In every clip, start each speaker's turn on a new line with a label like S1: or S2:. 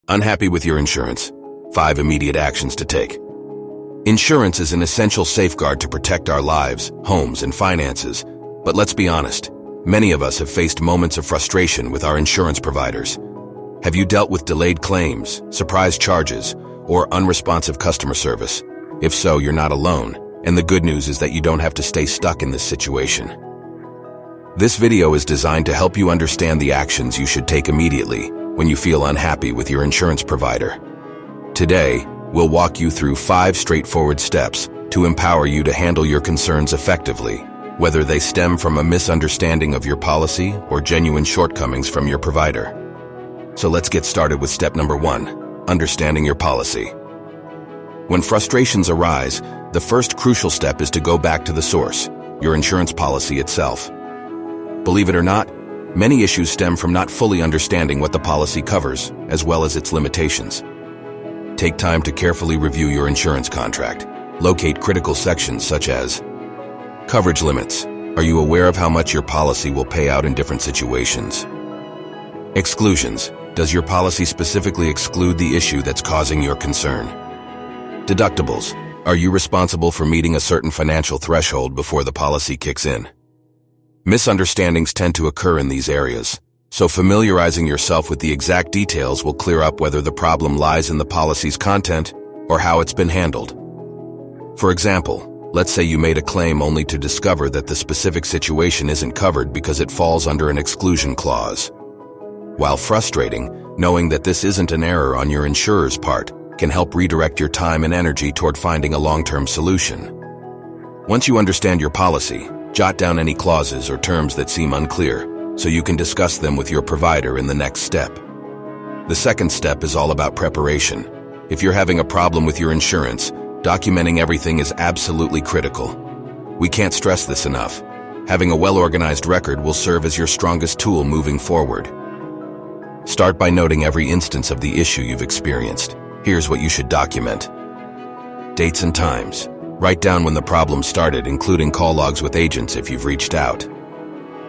S1: Unhappy with your insurance? 5 immediate actions to take. Insurance is an essential safeguard to protect our lives, homes, and finances. But let's be honest, many of us have faced moments of frustration with our insurance providers. Have you dealt with delayed claims, surprise charges, or unresponsive customer service? If so, you're not alone, and the good news is that you don't have to stay stuck in this situation. This video is designed to help you understand the actions you should take immediately when you feel unhappy with your insurance provider. Today, we'll walk you through 5 straightforward steps to empower you to handle your concerns effectively, whether they stem from a misunderstanding of your policy or genuine shortcomings from your provider. So let's get started with step number 1, understanding your policy. When frustrations arise, the first crucial step is to go back to the source, your insurance policy itself. Believe it or not, many issues stem from not fully understanding what the policy covers, as well as its limitations. Take time to carefully review your insurance contract. Locate critical sections such as coverage limits. Are you aware of how much your policy will pay out in different situations? Exclusions. Does your policy specifically exclude the issue that's causing your concern? Deductibles. Are you responsible for meeting a certain financial threshold before the policy kicks in? Misunderstandings tend to occur in these areas, so familiarizing yourself with the exact details will clear up whether the problem lies in the policy's content or how it's been handled. For example, let's say you made a claim only to discover that the specific situation isn't covered because it falls under an exclusion clause. While frustrating, knowing that this isn't an error on your insurer's part can help redirect your time and energy toward finding a long-term solution. Once you understand your policy, jot down any clauses or terms that seem unclear, so you can discuss them with your provider in the next step. The second step is all about preparation. If you're having a problem with your insurance, documenting everything is absolutely critical. We can't stress this enough. Having a well-organized record will serve as your strongest tool moving forward. Start by noting every instance of the issue you've experienced. Here's what you should document. Dates and times. Write down when the problem started, including call logs with agents if you've reached out.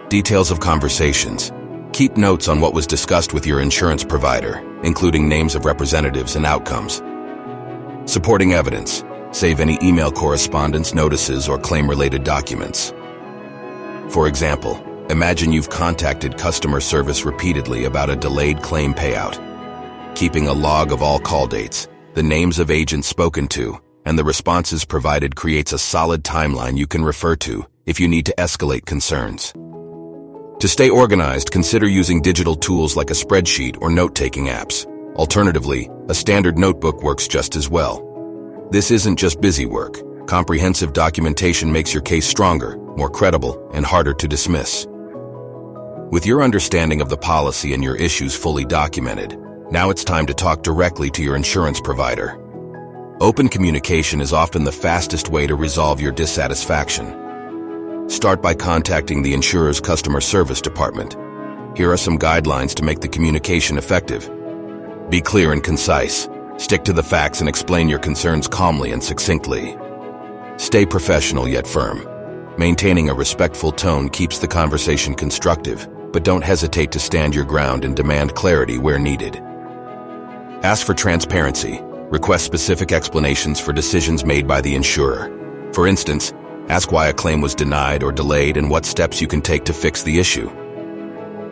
S1: Details of conversations. Keep notes on what was discussed with your insurance provider, including names of representatives and outcomes. Supporting evidence. Save any email correspondence, notices, or claim-related documents. For example, imagine you've contacted customer service repeatedly about a delayed claim payout. Keeping a log of all call dates, the names of agents spoken to, and the responses provided creates a solid timeline you can refer to if you need to escalate concerns. To stay organized, consider using digital tools like a spreadsheet or note-taking apps. Alternatively, a standard notebook works just as well. This isn't just busy work. Comprehensive documentation makes your case stronger, more credible, and harder to dismiss. With your understanding of the policy and your issues fully documented, now it's time to talk directly to your insurance provider. Open communication is often the fastest way to resolve your dissatisfaction. Start by contacting the insurer's customer service department. Here are some guidelines to make the communication effective. Be clear and concise. Stick to the facts and explain your concerns calmly and succinctly. Stay professional yet firm. Maintaining a respectful tone keeps the conversation constructive, but don't hesitate to stand your ground and demand clarity where needed. Ask for transparency. Request specific explanations for decisions made by the insurer. For instance, ask why a claim was denied or delayed and what steps you can take to fix the issue.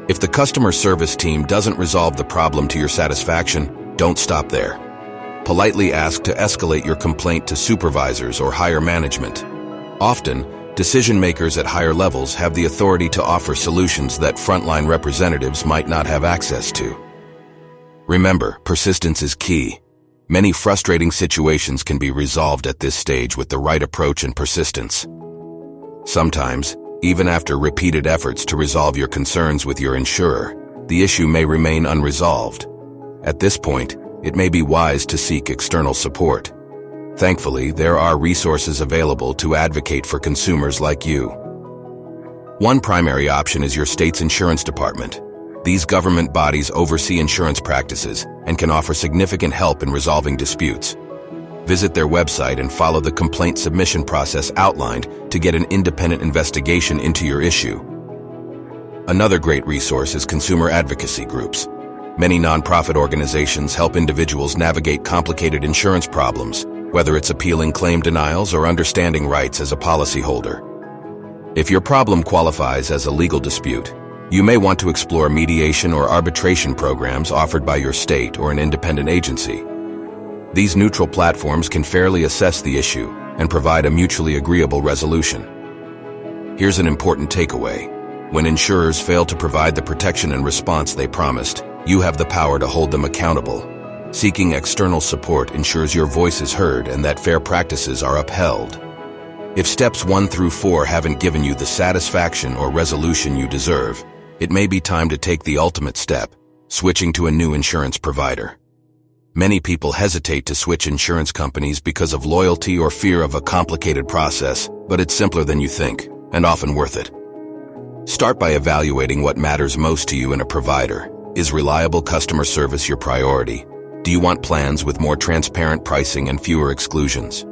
S1: If the customer service team doesn't resolve the problem to your satisfaction, don't stop there. Politely ask to escalate your complaint to supervisors or higher management. Often, decision-makers at higher levels have the authority to offer solutions that frontline representatives might not have access to. Remember, persistence is key. Many frustrating situations can be resolved at this stage with the right approach and persistence. Sometimes, even after repeated efforts to resolve your concerns with your insurer, the issue may remain unresolved. At this point, it may be wise to seek external support. Thankfully, there are resources available to advocate for consumers like you. One primary option is your state's insurance department. These government bodies oversee insurance practices and can offer significant help in resolving disputes. Visit their website and follow the complaint submission process outlined to get an independent investigation into your issue. Another great resource is consumer advocacy groups. Many nonprofit organizations help individuals navigate complicated insurance problems, whether it's appealing claim denials or understanding rights as a policyholder. If your problem qualifies as a legal dispute, you may want to explore mediation or arbitration programs offered by your state or an independent agency. These neutral platforms can fairly assess the issue and provide a mutually agreeable resolution. Here's an important takeaway. When insurers fail to provide the protection and response they promised, you have the power to hold them accountable. Seeking external support ensures your voice is heard and that fair practices are upheld. If steps 1 through 4 haven't given you the satisfaction or resolution you deserve, it may be time to take the ultimate step, switching to a new insurance provider. Many people hesitate to switch insurance companies because of loyalty or fear of a complicated process, but it's simpler than you think, and often worth it. Start by evaluating what matters most to you in a provider. Is reliable customer service your priority? Do you want plans with more transparent pricing and fewer exclusions?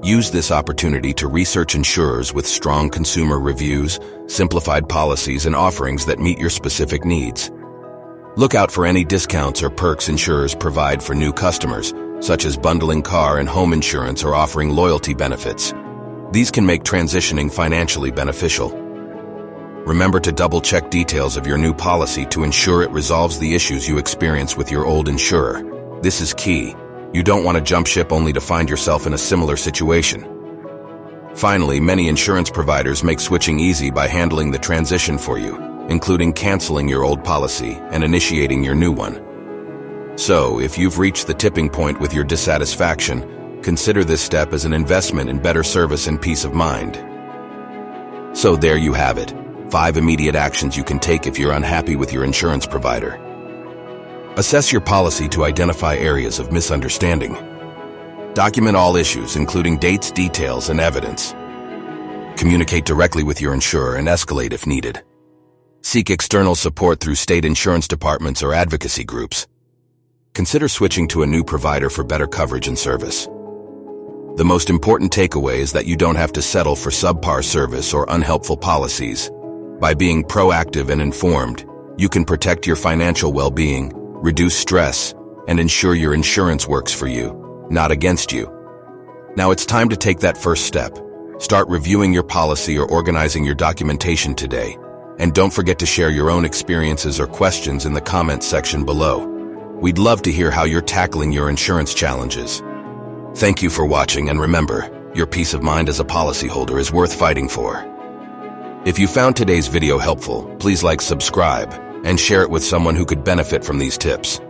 S1: Use this opportunity to research insurers with strong consumer reviews, simplified policies, and offerings that meet your specific needs. Look out for any discounts or perks insurers provide for new customers, such as bundling car and home insurance or offering loyalty benefits. These can make transitioning financially beneficial. Remember to double-check details of your new policy to ensure it resolves the issues you experience with your old insurer. This is key. You don't want to jump ship only to find yourself in a similar situation. Finally, many insurance providers make switching easy by handling the transition for you, including canceling your old policy and initiating your new one. So, if you've reached the tipping point with your dissatisfaction, consider this step as an investment in better service and peace of mind. So there you have it. 5 immediate actions you can take if you're unhappy with your insurance provider. Assess your policy to identify areas of misunderstanding. Document all issues, including dates, details, and evidence. Communicate directly with your insurer and escalate if needed. Seek external support through state insurance departments or advocacy groups. Consider switching to a new provider for better coverage and service. The most important takeaway is that you don't have to settle for subpar service or unhelpful policies. By being proactive and informed, you can protect your financial well-being, reduce stress, and ensure your insurance works for you, not against you. Now it's time to take that first step. Start reviewing your policy or organizing your documentation today. And don't forget to share your own experiences or questions in the comments section below. We'd love to hear how you're tackling your insurance challenges. Thank you for watching, and remember, your peace of mind as a policyholder is worth fighting for. If you found today's video helpful, please like, subscribe, and share it with someone who could benefit from these tips.